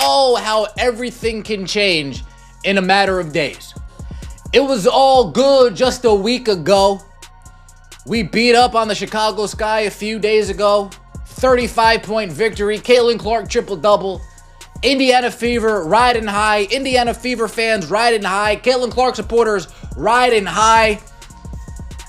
oh, how everything can change in a matter of days. It was all good just a week ago. We beat up on the Chicago Sky a few days ago. 35-point victory. Caitlin Clark triple-double. Indiana Fever riding high. Indiana Fever fans riding high. Caitlin Clark supporters riding high.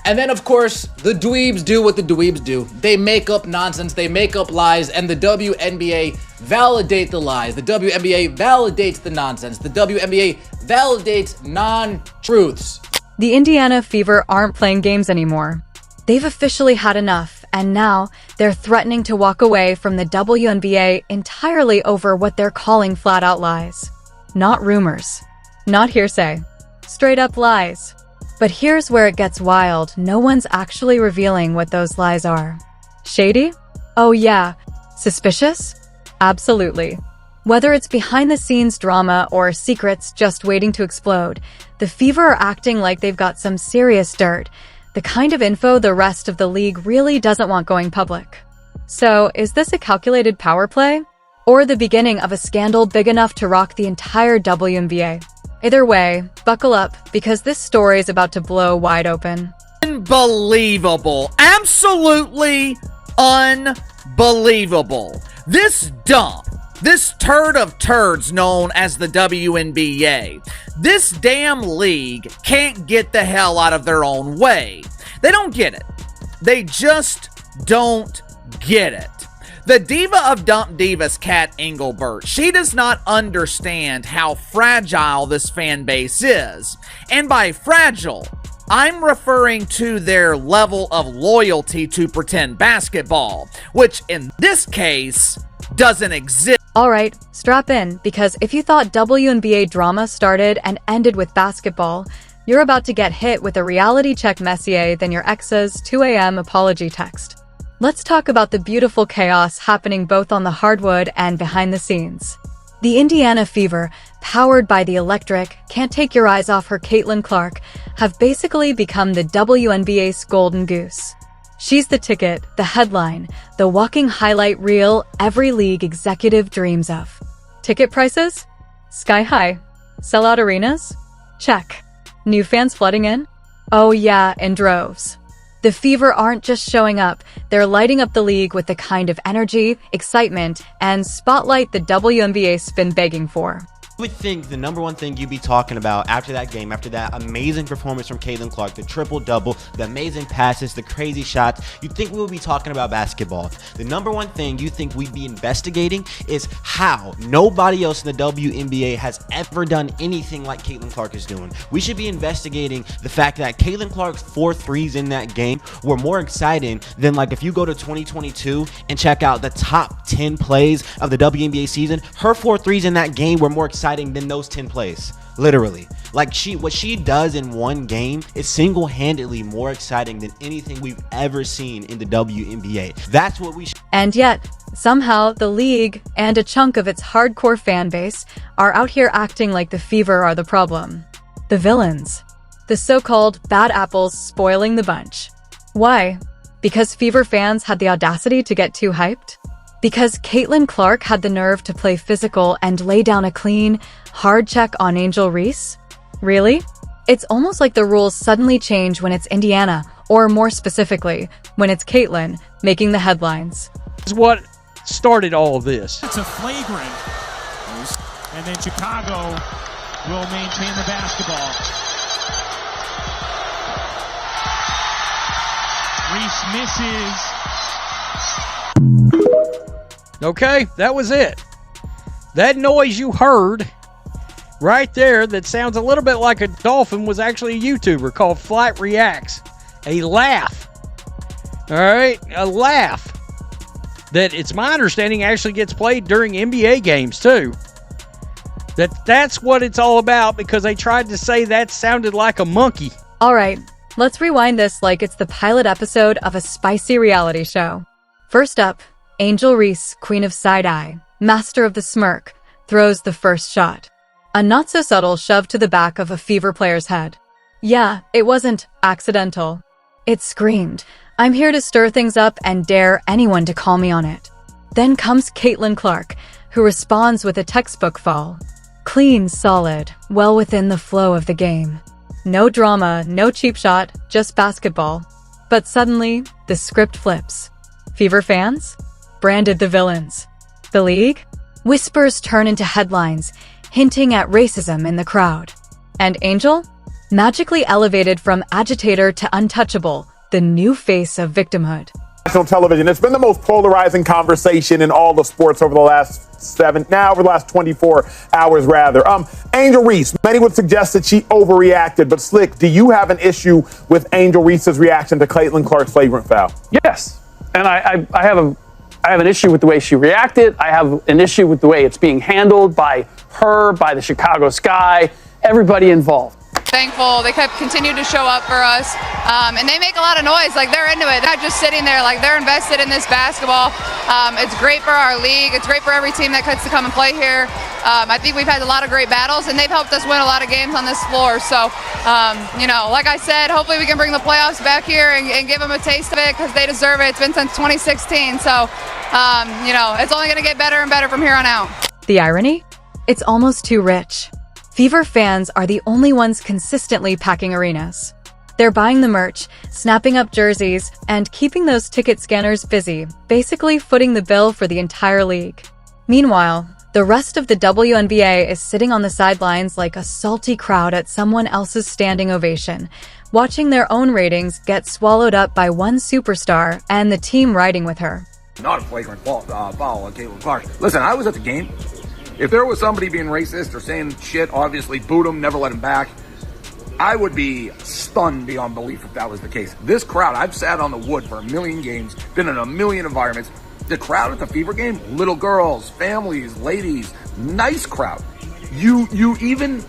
And then, of course, the dweebs do what the dweebs do. They make up nonsense. They make up lies. And the WNBA validate the lies. The WNBA validates the nonsense. The WNBA validates non-truths. The Indiana Fever aren't playing games anymore. They've officially had enough, and now they're threatening to walk away from the WNBA entirely over what they're calling flat-out lies. Not rumors. Not hearsay. Straight-up lies. But here's where it gets wild. No one's actually revealing what those lies are. Shady? Oh yeah. Suspicious? Absolutely. Whether it's behind-the-scenes drama or secrets just waiting to explode, the Fever are acting like they've got some serious dirt, the kind of info the rest of the league really doesn't want going public. So, is this a calculated power play? Or the beginning of a scandal big enough to rock the entire WNBA? Either way, buckle up, because this story is about to blow wide open. Unbelievable. Absolutely unbelievable. This dump, this turd of turds known as the WNBA, this damn league can't get the hell out of their own way. They don't get it. They just don't get it. The diva of Dump Divas, Kat Engelbert, she does not understand how fragile this fan base is. And by fragile, I'm referring to their level of loyalty to pretend basketball, which in this case doesn't exist. Alright, strap in, because if you thought WNBA drama started and ended with basketball, you're about to get hit with a reality check messier than your ex's 2 a.m. apology text. Let's talk about the beautiful chaos happening both on the hardwood and behind the scenes. The Indiana Fever, powered by the electric, can't take your eyes off her Caitlin Clark, have basically become the WNBA's golden goose. She's the ticket, the headline, the walking highlight reel every league executive dreams of. Ticket prices? Sky high. Sellout arenas? Check. New fans flooding in? Oh yeah, in droves. The Fever aren't just showing up, they're lighting up the league with the kind of energy, excitement, and spotlight the WNBA's been begging for. I would think the number one thing you'd be talking about after that game, after that amazing performance from Caitlin Clark, the triple-double, the amazing passes, the crazy shots, you'd think we would be talking about basketball. The number one thing you think we'd be investigating is how nobody else in the WNBA has ever done anything like Caitlin Clark is doing. We should be investigating the fact that Caitlin Clark's 4 threes in that game were more exciting than, like, if you go to 2022 and check out the top 10 plays of the WNBA season, her 4 threes in that game were more exciting than those 10 plays. Literally. Like, what she does in one game is single-handedly more exciting than anything we've ever seen in the WNBA. That's what we should. And yet, somehow, the league and a chunk of its hardcore fan base are out here acting like the Fever are the problem. The villains. The so-called bad apples spoiling the bunch. Why? Because Fever fans had the audacity to get too hyped? Because Caitlin Clark had the nerve to play physical and lay down a clean, hard check on Angel Reese? Really? It's almost like the rules suddenly change when it's Indiana, or more specifically, when it's Caitlin making the headlines. This is what started all of this. It's a flagrant, and then Chicago will maintain the basketball. Reese misses. Okay, that was it. That noise you heard right there that sounds a little bit like a dolphin was actually a YouTuber called Flight Reacts. A laugh. All right, a laugh that it's my understanding actually gets played during NBA games too. That's what it's all about, because they tried to say that sounded like a monkey. All right, let's rewind this like it's the pilot episode of a spicy reality show. First up, Angel Reese, queen of side-eye, master of the smirk, throws the first shot. A not-so-subtle shove to the back of a Fever player's head. Yeah, it wasn't accidental. It screamed, "I'm here to stir things up and dare anyone to call me on it." Then comes Caitlin Clark, who responds with a textbook fall. Clean, solid, well within the flow of the game. No drama, no cheap shot, just basketball. But suddenly, the script flips. Fever fans? Branded the villains. The league? Whispers turn into headlines, hinting at racism in the crowd. And Angel? Magically elevated from agitator to untouchable, the new face of victimhood. National television. It's been the most polarizing conversation in all of sports over the last 24 hours rather. Angel Reese, many would suggest that she overreacted, but Slick, do you have an issue with Angel Reese's reaction to Caitlin Clark's flagrant foul? Yes, and I have an issue with the way she reacted. I have an issue with the way it's being handled by her, by the Chicago Sky, everybody involved. Thankful they continue to show up for us, and they make a lot of noise. Like, they're into it. They're not just sitting there. Like, they're invested in this basketball. It's great for our league. It's great for every team that gets to come and play here. I think we've had a lot of great battles, and they've helped us win a lot of games on this floor. So, like I said, hopefully we can bring the playoffs back here and give them a taste of it, because they deserve it. It's been since 2016. So, it's only going to get better and better from here on out. The irony? It's almost too rich. Fever fans are the only ones consistently packing arenas. They're buying the merch, snapping up jerseys, and keeping those ticket scanners busy, basically footing the bill for the entire league. Meanwhile, the rest of the WNBA is sitting on the sidelines like a salty crowd at someone else's standing ovation, watching their own ratings get swallowed up by one superstar and the team riding with her. Not a flagrant foul on Caitlin Clark. Listen, I was at the game. If there was somebody being racist or saying shit, obviously boot him, never let him back. I would be stunned beyond belief if that was the case. This crowd, I've sat on the wood for a million games, been in a million environments. The crowd at the Fever game, little girls, families, ladies, nice crowd. You even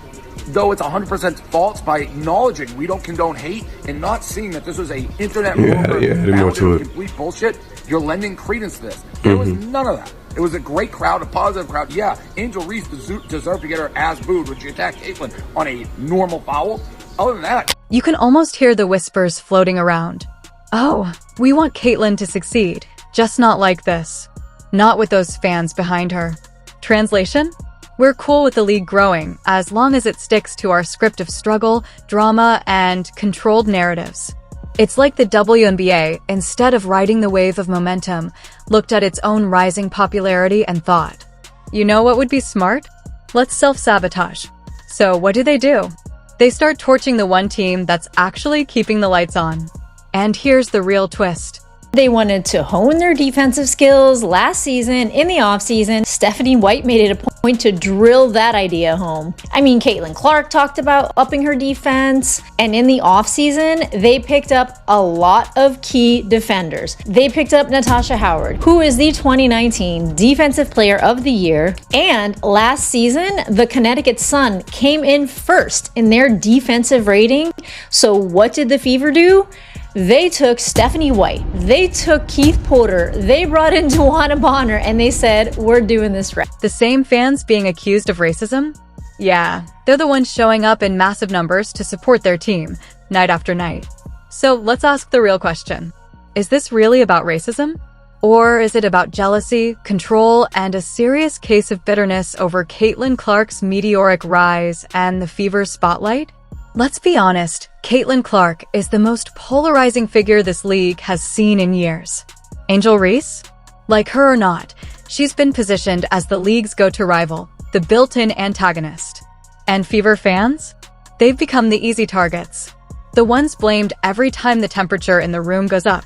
though it's 100% false, by acknowledging we don't condone hate and not seeing that this was a internet rumor, complete bullshit, you're lending credence to this. There was none of that. It was a great crowd, a positive crowd. Yeah, Angel Reese deserved to get her ass booed when she attacked Caitlin on a normal foul. Other than that, you can almost hear the whispers floating around. Oh, we want Caitlin to succeed, just not like this. Not with those fans behind her. Translation? We're cool with the league growing, as long as it sticks to our script of struggle, drama, and controlled narratives. It's like the WNBA, instead of riding the wave of momentum, looked at its own rising popularity and thought, you know what would be smart? Let's self-sabotage. So what do? They start torching the one team that's actually keeping the lights on. And here's the real twist. They wanted to hone their defensive skills. Last season, in the offseason, Stephanie White made it a point to drill that idea home. I mean, Caitlin Clark talked about upping her defense, and in the offseason, they picked up a lot of key defenders. They picked up Natasha Howard, who is the 2019 Defensive Player of the Year, and last season, the Connecticut Sun came in first in their defensive rating. So what did the Fever do? They took Stephanie White, they took Keith Porter, they brought in Dewana Bonner, and they said, we're doing this right. The same fans being accused of racism? Yeah, they're the ones showing up in massive numbers to support their team, night after night. So let's ask the real question. Is this really about racism? Or is it about jealousy, control, and a serious case of bitterness over Caitlin Clark's meteoric rise and the Fever's spotlight? Let's be honest, Caitlin Clark is the most polarizing figure this league has seen in years. Angel Reese? Like her or not, she's been positioned as the league's go-to rival, the built-in antagonist. And Fever fans? They've become the easy targets. The ones blamed every time the temperature in the room goes up.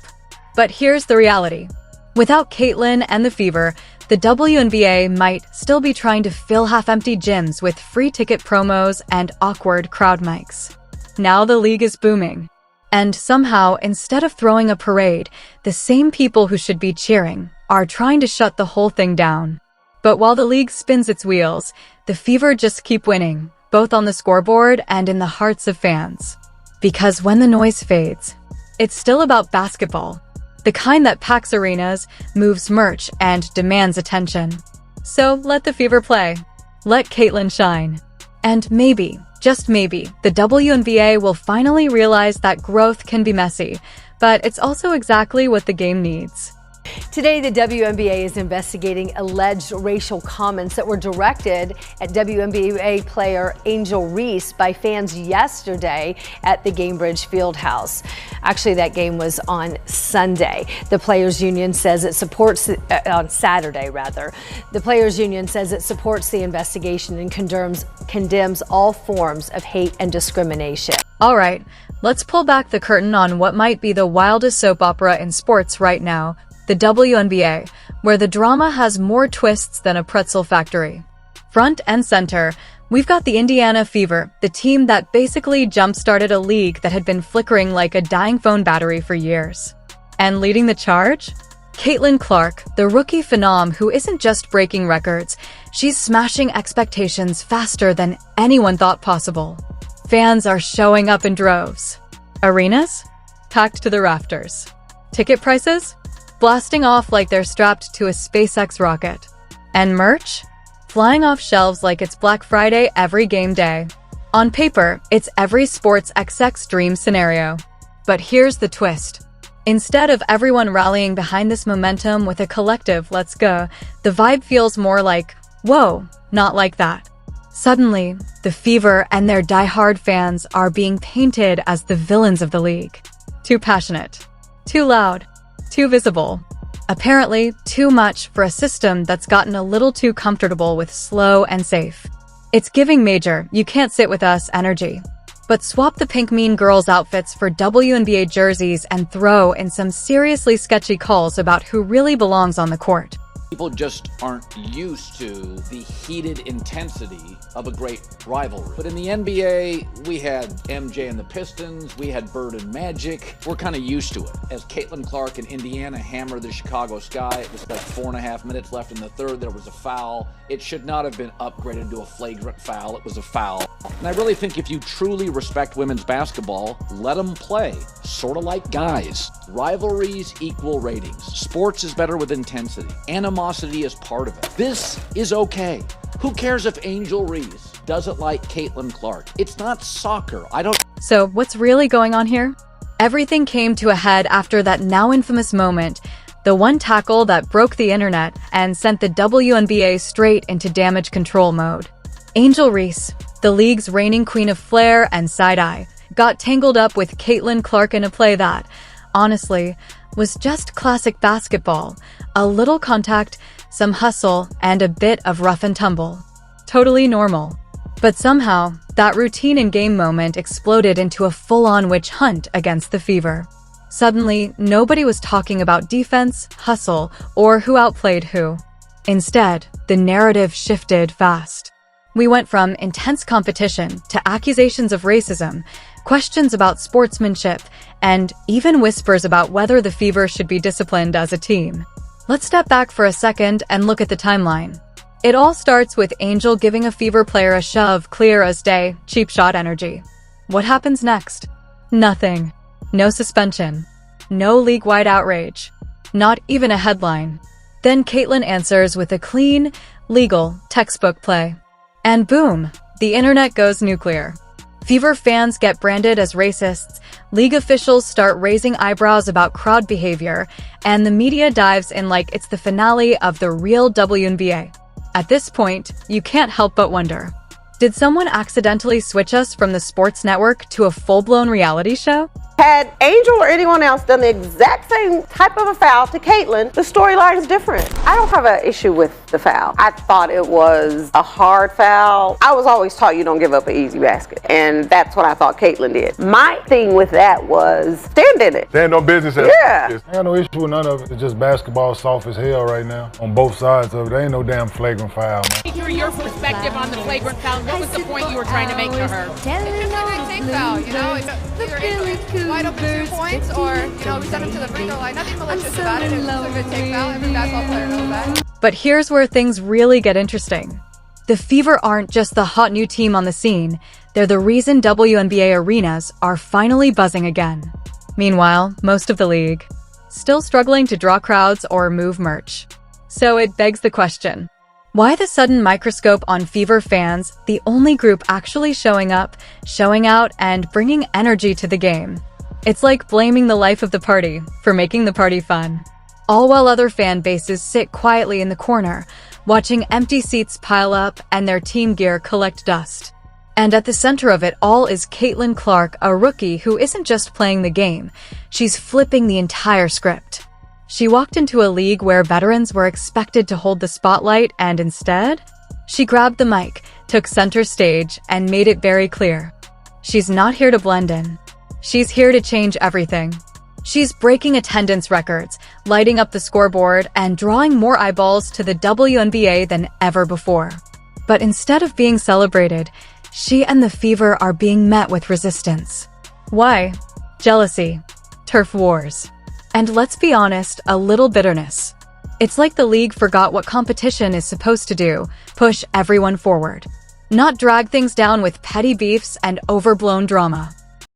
But here's the reality. Without Caitlin and the Fever, the WNBA might still be trying to fill half-empty gyms with free ticket promos and awkward crowd mics. Now the league is booming. And somehow, instead of throwing a parade, the same people who should be cheering are trying to shut the whole thing down. But while the league spins its wheels, the Fever just keep winning, both on the scoreboard and in the hearts of fans. Because when the noise fades, it's still about basketball. The kind that packs arenas, moves merch, and demands attention. So let the Fever play. Let Caitlin shine. And maybe, just maybe, the WNBA will finally realize that growth can be messy, but it's also exactly what the game needs. Today, the WNBA is investigating alleged racial comments that were directed at WNBA player Angel Reese by fans yesterday at the Gainbridge Fieldhouse. Actually, that game was on Sunday. The Players Union says it supports, on Saturday rather. The Players Union says it supports the investigation and condemns all forms of hate and discrimination. All right, let's pull back the curtain on what might be the wildest soap opera in sports right now. The WNBA, where the drama has more twists than a pretzel factory. Front and center, we've got the Indiana Fever, the team that basically jump-started a league that had been flickering like a dying phone battery for years. And leading the charge? Caitlin Clark, the rookie phenom who isn't just breaking records, she's smashing expectations faster than anyone thought possible. Fans are showing up in droves. Arenas? Packed to the rafters. Ticket prices? Blasting off like they're strapped to a SpaceX rocket. And merch? Flying off shelves like it's Black Friday every game day. On paper, it's every sports XX dream scenario. But here's the twist. Instead of everyone rallying behind this momentum with a collective let's go, the vibe feels more like, whoa, not like that. Suddenly, the Fever and their diehard fans are being painted as the villains of the league. Too passionate. Too loud. Too visible. Apparently, too much for a system that's gotten a little too comfortable with slow and safe. It's giving major, you can't sit with us energy. But swap the pink Mean Girls outfits for WNBA jerseys and throw in some seriously sketchy calls about who really belongs on the court. People just aren't used to the heated intensity of a great rivalry. But in the NBA, we had MJ and the Pistons, we had Bird and Magic. We're kind of used to it. As Caitlin Clark in Indiana hammered the Chicago Sky, it was like 4.5 minutes left in the third, there was a foul. It should not have been upgraded to a flagrant foul, it was a foul. And I really think if you truly respect women's basketball, let them play. Sort of like guys. Rivalries equal ratings. Sports is better with intensity. Animosity is part of it. This is okay. Who cares if Angel Reese doesn't like Caitlin Clark? It's not soccer. So what's really going on here? Everything came to a head after that now infamous moment, the one tackle that broke the internet and sent the WNBA straight into damage control mode. Angel Reese, the league's reigning queen of flair and side-eye, got tangled up with Caitlin Clark in a play that, honestly, was just classic basketball. A little contact, some hustle, and a bit of rough and tumble. Totally normal. But somehow, that routine and game moment exploded into a full-on witch hunt against the Fever. Suddenly, nobody was talking about defense, hustle, or who outplayed who. Instead, the narrative shifted fast. We went from intense competition to accusations of racism, questions about sportsmanship, and even whispers about whether the Fever should be disciplined as a team. Let's step back for a second and look at the timeline. It all starts with Angel giving a Fever player a shove clear as day, cheap shot energy. What happens next? Nothing. No suspension. No league-wide outrage. Not even a headline. Then Caitlin answers with a clean, legal, textbook play. And boom, the internet goes nuclear. Fever fans get branded as racists, league officials start raising eyebrows about crowd behavior, and the media dives in like it's the finale of the real WNBA. At this point, you can't help but wonder, did someone accidentally switch us from the sports network to a full-blown reality show? Had Angel or anyone else done the exact same type of a foul to Caitlin, the storyline is different. I don't have an issue with the foul. I thought it was a hard foul. I was always taught you don't give up an easy basket, and that's what I thought Caitlin did. My thing with that was stand in it. Stand on business. Yeah. I got no issue with none of it. It's just basketball soft as hell right now on both sides of it. There ain't no damn flagrant foul, man. Hear your perspective on the flagrant foul. What was the point you were trying to make to her? It's just a good take foul, you know? It's either wide open 2 points or, you know, we send him to the free throw line. Nothing malicious about it. It's just a good take foul. Every basketball player knows that. But here's where things really get interesting. The Fever aren't just the hot new team on the scene. They're the reason WNBA arenas are finally buzzing again. Meanwhile, most of the league, still struggling to draw crowds or move merch. So it begs the question, why the sudden microscope on Fever fans, the only group actually showing up, showing out, and bringing energy to the game? It's like blaming the life of the party for making the party fun. all while other fan bases sit quietly in the corner, watching empty seats pile up and their team gear collect dust. And at the center of it all is Caitlin Clark, a rookie who isn't just playing the game, she's flipping the entire script. She walked into a league where veterans were expected to hold the spotlight, and instead, she grabbed the mic, took center stage, and made it very clear. She's not here to blend in. She's here to change everything. She's breaking attendance records, lighting up the scoreboard, and drawing more eyeballs to the WNBA than ever before. But instead of being celebrated, she and the Fever are being met with resistance. Why? Jealousy, turf wars, and let's be honest, a little bitterness. It's like the league forgot what competition is supposed to do: push everyone forward, not drag things down with petty beefs and overblown drama.